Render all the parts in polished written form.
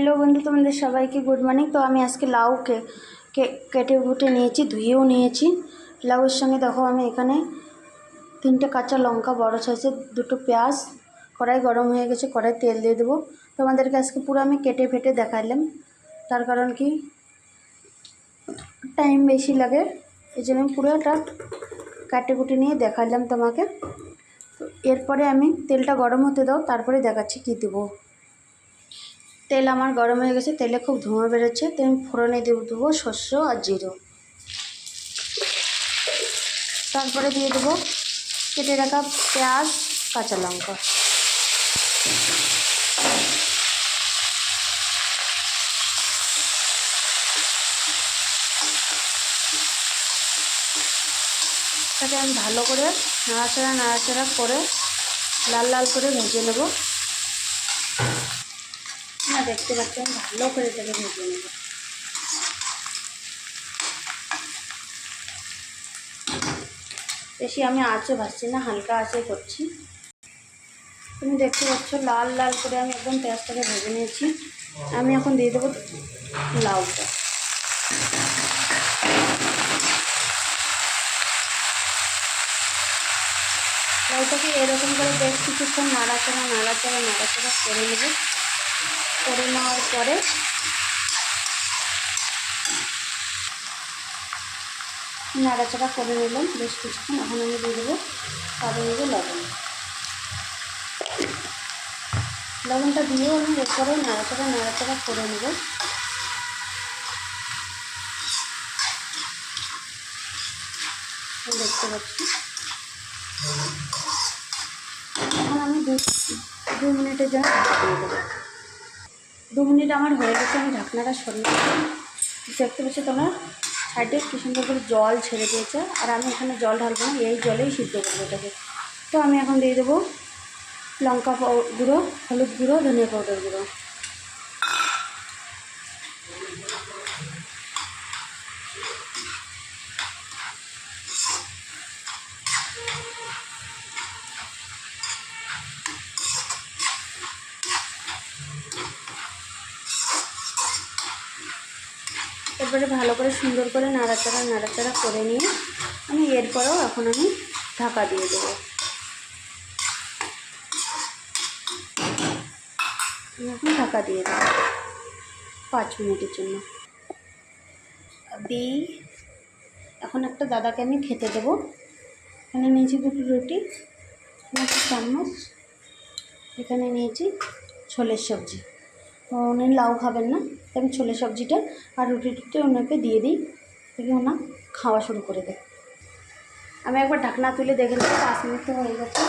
Hello বন্ধু, তোমাদের সবাইকে গুড মর্নিং। তো আমি আজকে লাউ কেটে কুটে নিয়েছি, ধুয়েও নিয়েছি। লাউয়ের সঙ্গে দেখো আমি এখানে 3টে কাঁচা লঙ্কা, বড় সাইজের 2টো পেঁয়াজ, কড়াই গরম হয়ে গেছে, কড়াই তেল দিয়ে দেবো। তোমাদেরকে আজকে পুরো আমি কেটে ফেটে দেখাইলাম, তার কারণ কি টাইম বেশি লাগে, এই জন্য পুরোটা কাটে কুটে নিয়ে দেখাইলাম তোমাকে। তো এরপরে আমি তেলটা গরম হতে দাও, তারপরে দেখাচ্ছি কী দেবো। তেল আমার গরম হয়ে গেছে, তেলে খুব ধোঁয়া বেরোচ্ছে, তো আমি ফোড়নে দিয়ে দেবো সর্ষে আর জিরো। তারপরে দিয়ে দেবো কেটে রাখা পেঁয়াজ, কাঁচা লঙ্কা। তাকে আমি ভালো করে নাড়াচাড়া করে লাল লাল করে ভেজে নেব। না, দেখতে পাচ্ছি আমি ভালো করে এটাকে ভেজে নেব। বেশি আমি আঁচে ভাজছি না, হালকা আঁচে করছি। তুমি দেখতে পাচ্ছ লাল লাল করে আমি একদম পেঁয়াজটাকে ভেজে নিয়েছি। আমি এখন দিয়ে দেবো লাউটা। লাউটাকে এরকম করে বেশ কিছুক্ষণ নাড়াচাড়া করে নেব। করে নেওয়ার পরে নাড়াচাড়া করে নিলাম বেশ কিছুক্ষণ। এখন আমি দিয়ে দেবো লবণ। লবণটা দিয়েও আমি এরপরে নাড়াচাড়া করে নেব। দেখতে পাচ্ছি এখন আমি 2 মিনিটের জন্য ঢাকা দিয়ে দেবো। 2 মিনিট আমার হয়ে গেছে, আমি ঢাকনাটা সরিয়ে দেবো। দেখতে পাচ্ছি তোমরা সাইডে কি সুন্দর করে জল ছেড়ে দিয়েছে, আর আমি এখানে জল ঢালবো না, এই জলেই সিদ্ধ করবো এটাকে। তো আমি এখন দিয়ে দেবো লঙ্কা গুঁড়ো, হলুদ গুঁড়ো, ধনিয়া পাউডার গুঁড়ো। এরপরে ভালো করে সুন্দর করে নাড়াচাড়া করে নিয়ে আমি এরপরেও এখন আমি ঢাকা দিয়ে দেবো। এখন ঢাকা দিয়ে দেবো 5 মিনিটের জন্য। এখন একটা দাদাকে আমি খেতে দেবো। এখানে নিয়েছি 2টো রুটি, একটা চামচ, এখানে নিয়েছি ছোলের সবজি। উনি লাউ খাবেন না, আমি ছোলের সবজিটা আর রুটিটা ওনাকে দিয়ে দিই, দেখি ওনা খাওয়া শুরু করে দেয়। আমি একবার ঢাকনা তুলে দেখে নেবো। 5 মিনিট তো হয়ে গেছে।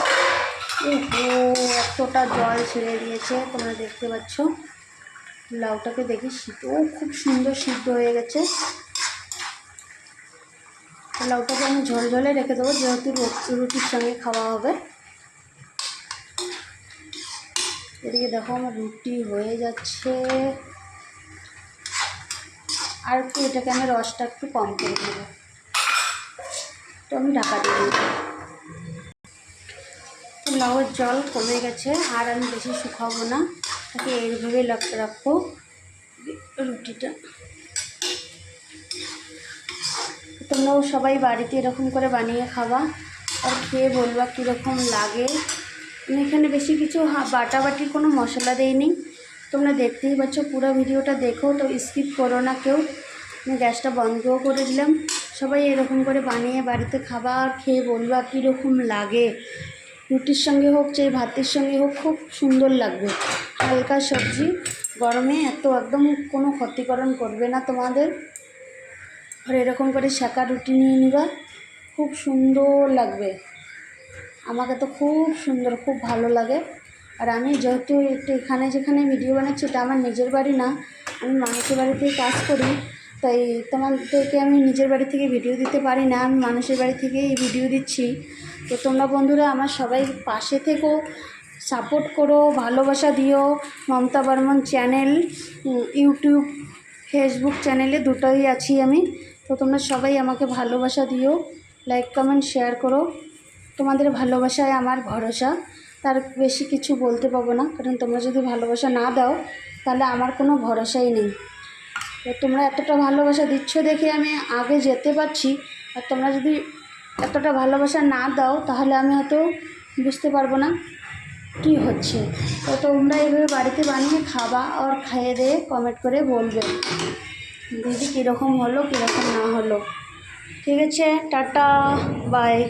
এতটা জল ছেড়ে দিয়েছে, তোমরা দেখতে পাচ্ছ। লাউটাকে দেখি খুব সুন্দর সিদ্ধ হয়ে গেছে। লাউটাকে আমি ঝোলে রেখে দেবো, যেহেতু রুটির সঙ্গে খাওয়া হবে। এদিকে দেখো আমার রুটি হয়ে যাচ্ছে, আর একটু এটাকে আমি রসটা একটু কম করে দেবো। তো আমি ঢাকা দিয়ে দেবো। লাউয়ের জল কমে গেছে, আর আমি বেশি শুকাবো না, তাকে এইভাবে রাখবো রুটিটা। তোমরাও সবাই বাড়িতে এরকম করে বানিয়ে খাবা, আর খেয়ে বলবা কীরকম লাগে। আমি এখানে বেশি কিছু বাটাবাটির কোনো মশলা দেইনি, তোমরা দেখতেই পাচ্ছ। পুরো ভিডিওটা দেখো, তো স্কিপ করো না কেউ। আমি গ্যাসটা বন্ধও করে দিলাম। সবাই এরকম করে বানিয়ে বাড়িতে খাবা, আর খেয়ে বলবা কীরকম লাগে। রুটির সঙ্গে হোক চাই ভাতের সঙ্গে হোক, খুব সুন্দর লাগবে। হালকা সবজি, গরমে একদম কোনো ক্ষতিকরণ করবে না তোমাদের। আর এরকম করে সেঁকা রুটি নিয়ে নিবা, খুব সুন্দর লাগবে। আমাকে তো খুব সুন্দর, খুব ভালো লাগে। আর আমি যেহেতু যেখানে ভিডিও বানাচ্ছি, এটা আমার নিজের বাড়ি না, আমি মানুষের বাড়িতে কাজ করি, তাই তোমাদেরকে আমি নিজের বাড়ি থেকে ভিডিও দিতে পারি না, আমি মানুষের বাড়ি থেকে এই ভিডিও দিচ্ছি। তো তোমরা বন্ধুরা আমার সবাই পাশে থেকো, সাপোর্ট করো, ভালোবাসা দিও। Mamata Barman channel, YouTube, Facebook চ্যানেলে দুটোই আছি আমি। তো তোমরা সবাই আমাকে ভালোবাসা দিও, লাইক কমেন্ট শেয়ার করো। তোমাদের ভালোবাসায় আমার ভরসা, তার বেশি কিছু বলতে পারবো না, কারণ তোমরা যদি ভালোবাসা না দাও তাহলে আমার কোনো ভরসাই নেই। তো তোমরা এতটা ভালোবাসা দিচ্ছ দেখে আমি আগে যেতে পারছি, আর তোমরা যদি এতটা ভালোবাসা না দাও তাহলে আমি হয়তো বুঝতে পারবো না কি হচ্ছে। তো তোমরা এইভাবে বাড়িতে বানিয়ে খাবা, আর খেয়ে দিয়ে কমেন্ট করে বলবে দিদি কীরকম হলো কীরকম না হলো। ঠিক আছে, টাটা, বাই।